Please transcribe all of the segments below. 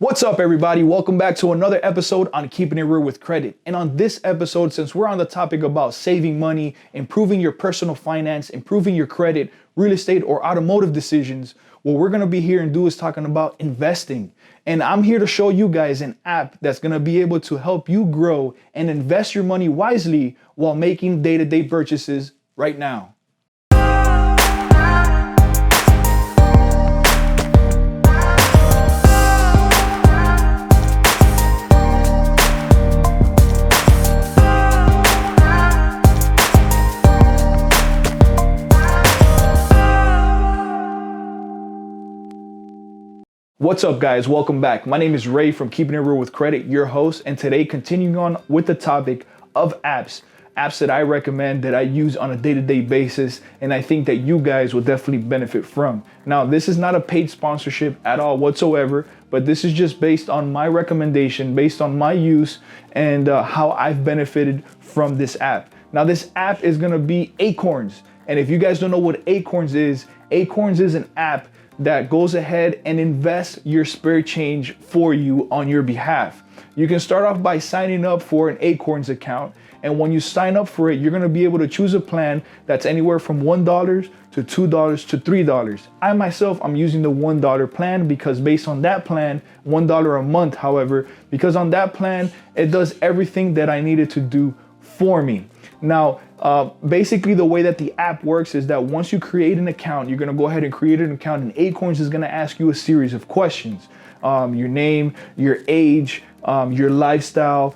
What's up, everybody? Welcome back to another episode on Keeping It Real with Credit. And on this episode, since we're on the topic about saving money, improving your personal finance, improving your credit, real estate, or automotive decisions, what we're gonna be here and do is talking about investing. And I'm here to show you guys an app that's gonna be able to help you grow and invest your money wisely while making day-to-day purchases right now. What's up, guys? Welcome back. My name is Ray from Keeping It Real with Credit, your host, and today continuing on with the topic of apps that I recommend, that I use on a day-to-day basis, and I think that you guys will definitely benefit from. Now, this is not a paid sponsorship at all whatsoever, but this is just based on my recommendation, based on my use, and how I've benefited from this app. Now, this app is gonna be Acorns, and if you guys don't know what Acorns is an app that goes ahead and invests your spare change for you on your behalf. You can start off by signing up for an Acorns account, and when you sign up for it, you're gonna be able to choose a plan that's anywhere from $1 to $2 to $3. I myself, I'm using the $1 plan because based on that plan, $1 a month, however, because on that plan, it does everything that I needed to do for me. Now, basically the way that the app works is that once you create an account, you're gonna go ahead and create an account, and Acorns is gonna ask you a series of questions. Your name, your age, your lifestyle.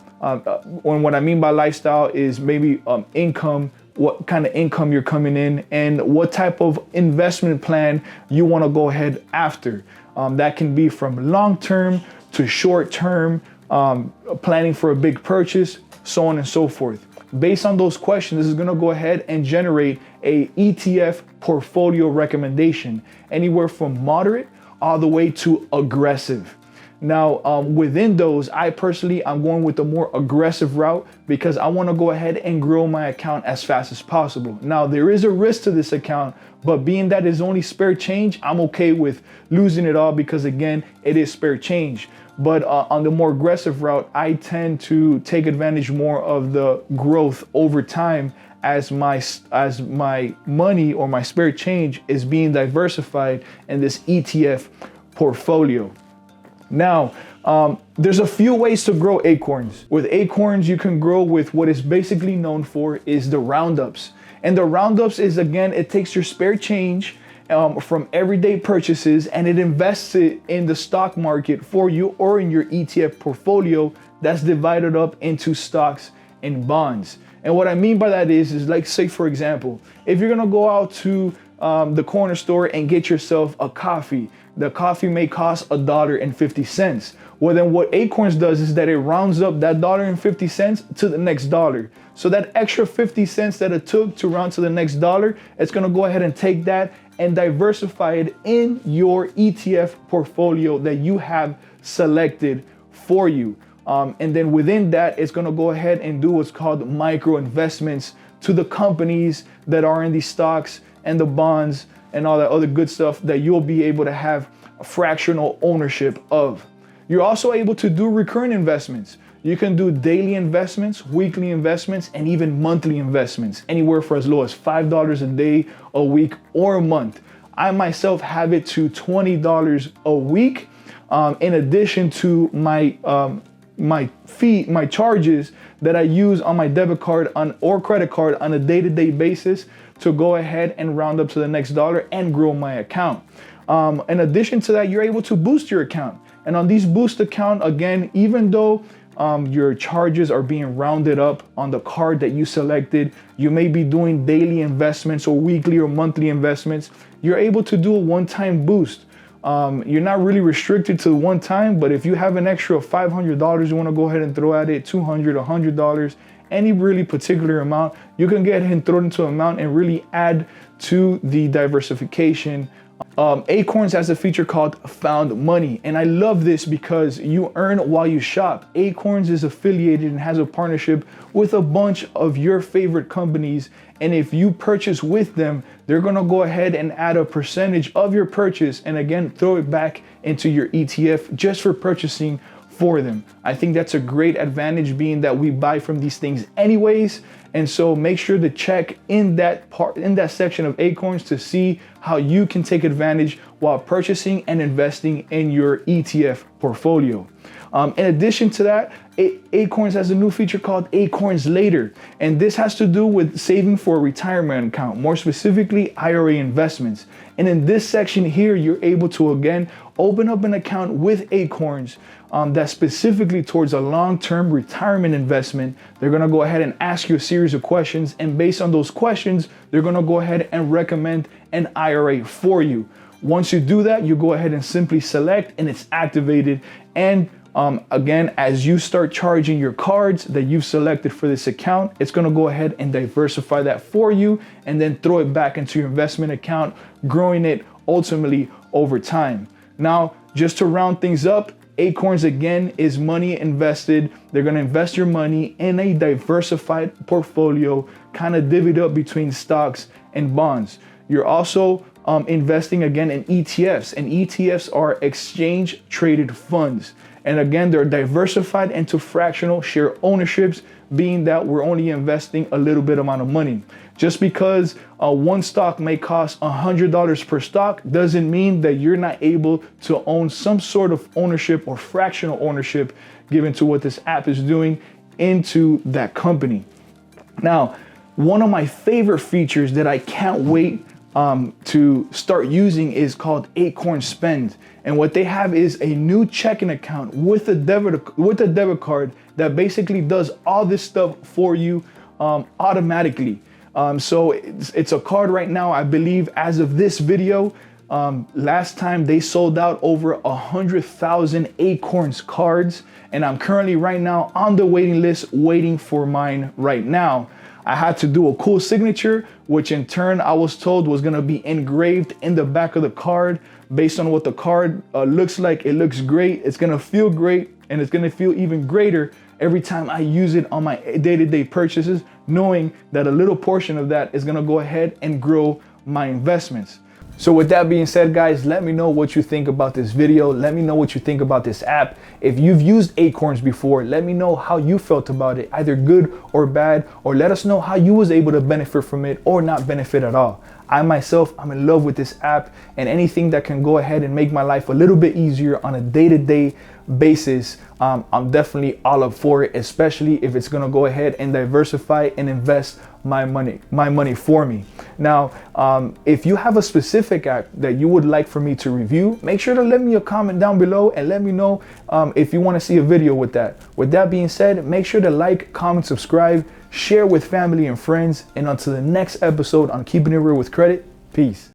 What I mean by lifestyle is maybe income, what kind of income you're coming in, and what type of investment plan you wanna go ahead after. That can be from long-term to short-term, planning for a big purchase, so on and so forth. Based on those questions, this is gonna go ahead and generate a ETF portfolio recommendation, anywhere from moderate all the way to aggressive. Now, within those, I personally, I'm going with the more aggressive route because I wanna go ahead and grow my account as fast as possible. Now, there is a risk to this account, but being that it's only spare change, I'm okay with losing it all because again, it is spare change. But on the more aggressive route, I tend to take advantage more of the growth over time as my money or my spare change is being diversified in this ETF portfolio. Now, there's a few ways to grow Acorns. With Acorns, you can grow with what is basically known for is the roundups. And the roundups is, again, it takes your spare change from everyday purchases and it invests it in the stock market for you or in your ETF portfolio that's divided up into stocks and bonds. And what I mean by that is like, say for example, if you're gonna go out to the corner store and get yourself a coffee, the coffee may cost $1.50. Well, then what Acorns does is that it rounds up that $1.50 to the next dollar. So that extra 50 cents that it took to round to the next dollar, it's gonna go ahead and take that and diversify it in your ETF portfolio that you have selected for you. And then within that, it's gonna go ahead and do what's called micro investments to the companies that are in these stocks and the bonds and all that other good stuff that you'll be able to have a fractional ownership of. You're also able to do recurring investments. You can do daily investments, weekly investments, and even monthly investments, anywhere for as low as $5 a day, a week, or a month. I myself have it to $20 a week, in addition to my charges that I use on my debit card or credit card on a day-to-day basis to go ahead and round up to the next dollar and grow my account. In addition to that, you're able to boost your account. And on these boost account, again, even though your charges are being rounded up on the card that you selected, you may be doing daily investments or weekly or monthly investments, you're able to do a one-time boost. You're not really restricted to one time, but if you have an extra $500 you want to go ahead and throw at it, $200, $100, any really particular amount, you can get ahead and throw it into an amount and really add to the diversification Acorns has a feature called Found Money, and I love this because you earn while you shop. Acorns is affiliated and has a partnership with a bunch of your favorite companies, and if you purchase with them, they're gonna go ahead and add a percentage of your purchase and again throw it back into your ETF just for purchasing for them. I think that's a great advantage, being that we buy from these things anyways. And so make sure to check in that section of Acorns to see how you can take advantage while purchasing and investing in your ETF portfolio. In addition to that, Acorns has a new feature called Acorns Later, and this has to do with saving for a retirement account, more specifically IRA investments. And in this section here, you're able to again open up an account with Acorns that's specifically towards a long-term retirement investment. They're gonna go ahead and ask you a series of questions, and based on those questions, they're gonna go ahead and recommend an IRA for you. Once you do that, you go ahead and simply select, and it's activated. And again, as you start charging your cards that you've selected for this account, it's gonna go ahead and diversify that for you and then throw it back into your investment account, growing it ultimately over time. Now, just to round things up, Acorns again is money invested. They're gonna invest your money in a diversified portfolio, kind of divvied up between stocks and bonds. You're also investing again in ETFs, and ETFs are exchange traded funds. And again, they're diversified into fractional share ownerships, being that we're only investing a little bit amount of money. Just because one stock may cost $100 per stock doesn't mean that you're not able to own some sort of ownership or fractional ownership, given to what this app is doing into that company. Now, one of my favorite features that I can't wait to start using is called Acorn Spend. And what they have is a new checking account with a debit card that basically does all this stuff for you automatically. So it's a card right now, I believe, as of this video. Last time they sold out over 100,000 Acorns cards, and I'm currently right now on the waiting list waiting for mine right now. I had to do a cool signature, which in turn I was told was gonna be engraved in the back of the card. Based on what the card looks like, it looks great, it's gonna feel great, and it's gonna feel even greater every time I use it on my day-to-day purchases, knowing that a little portion of that is gonna go ahead and grow my investments. So with that being said, guys, let me know what you think about this video. Let me know what you think about this app. If you've used Acorns before, let me know how you felt about it, either good or bad, or let us know how you was able to benefit from it or not benefit at all. I myself, I'm in love with this app, and anything that can go ahead and make my life a little bit easier on a day-to-day basis, I'm definitely all up for it, especially if it's gonna go ahead and diversify and invest my money for me. Now, if you have a specific app that you would like for me to review, make sure to leave me a comment down below and let me know if you want to see a video with that. With that being said, make sure to like, comment, subscribe, share with family and friends, and until the next episode on Keeping It Real with Credit, peace.